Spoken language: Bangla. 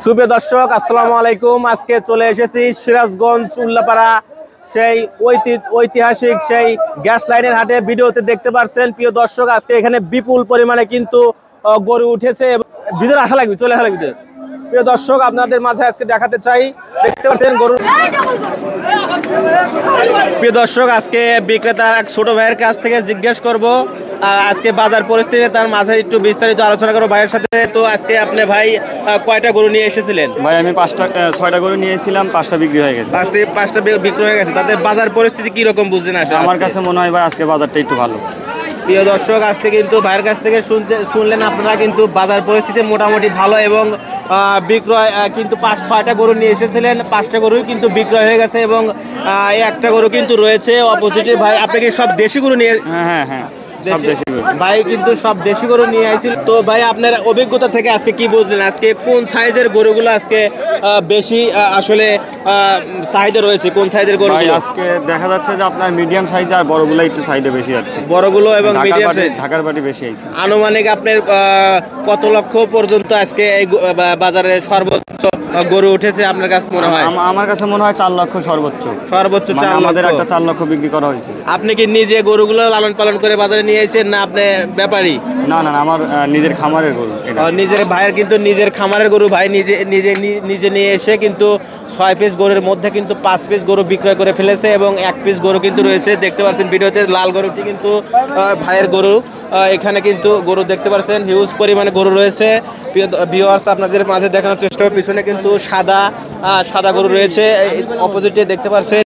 সুপ্রিয় দর্শক আসসালামু আলাইকুম। আজকে চলে এসেছি সিরাজগঞ্জ উল্লাপাড়া সেই ঐতিহাসিক সেই গ্যাস লাইনের হাটে। ভিডিওতে দেখতে পাচ্ছেন প্রিয় দর্শক, আজকে এখানে বিপুল পরিমাণে কিন্তু গরু উঠেছে। ভিতরে আসা লাগবে, চলে আসা লাগবে। প্রিয় দর্শক আপনাদের মাঝে আজকে দেখাতে চাই, দেখতে পাচ্ছেন গরু। প্রিয় দর্শক আজকে বিক্রেতা এক ছোট ভাইয়ের কাছ থেকে জিজ্ঞেস করব আজকে বাজার পরিস্থিতি, তার মাঝে একটু বিস্তারিত আলোচনা করবো ভাইয়ের সাথে। তো আজকে আপনি ভাই কয়টা গরু নিয়ে এসেছিলেন? ভাই আমি 6টা গরু নিয়েছিলাম, 5টা বিক্রি হয়ে গেছে। 5টা বিক্রি হয়ে গেছে। তাদের বাজার পরিস্থিতি কি রকম বুঝলেন? আসলে আমার কাছে মনে হয় ভাই আজকে বাজারটা একটু ভালো। প্রিয় দর্শক আজকে কিন্তু ভাইয়ের কাছ থেকে শুনলেন আপনারা, কিন্তু বাজার পরিস্থিতি মোটামুটি ভালো এবং বিক্রয় কিন্তু 5-6টা গরু নিয়ে এসেছিলেন, 5টা গরুই কিন্তু বিক্রয় হয়ে গেছে এবং একটা গরু কিন্তু রয়েছে অপোজিটে। ভাই আপনি কি সব দেশি গরু নিয়ে? হ্যাঁ হ্যাঁ, সব দেশি গরু। ভাই কিন্তু সব দেশি গরু নিয়ে আইছিল। তো ভাই আপনার অভিজ্ঞতা থেকে আজকে কি বুঝলেন, আজকে কোন সাইজের গরুগুলো আজকে বেশি আসলে চাহিদা রয়েছে? কোন সাইজের গরু? আজকে দেখা যাচ্ছে যে আপনার মিডিয়াম সাইজ আর বড়গুলো একটু সাইডে বেশি আছে। বড়গুলো এবং মিডিয়াম সাইজ ঢাকার বাটি বেশি আছে। আনুমানিক আপনার কত লক্ষ পর্যন্ত আজকে এই বাজারে সর্বোচ্চ গরু উঠেছে আপনার কাছে মনে হয়? আমার কাছে মনে হয় 4 লক্ষ সর্বোচ্চ। 4 লক্ষ। আমাদের একটা 4 লক্ষ বিক্রি করা হয়েছে। আপনি কি নিজে গরুগুলো লালন পালন করে বাজারে নিয়ে এসেছেন না আপনি ব্যাপারী? না না, আমার নিজের খামারের গরু। নিজের ভাইয়ের কিন্তু নিজের খামারের গরু। ভাই নিজে নিয়ে এসে কিন্তু 6 পিস গরুর মধ্যে কিন্তু 5 পিস গরু বিক্রয় করে ফেলেছে এবং 1 পিস গরু কিন্তু রয়েছে। দেখতে পাচ্ছেন ভিডিওতে লাল গরুটি কিন্তু ভাইয়ের গরু। এখানে কিন্তু গরু দেখতে পাচ্ছেন হিউজ পরিমাণে গরু রয়েছে। ভিউয়ার্স আপনাদের মাঝে দেখানোর চেষ্টা করব, পিছনে কিন্তু সাদা গরু রয়েছে, অপোজিটে দেখতে পাচ্ছেন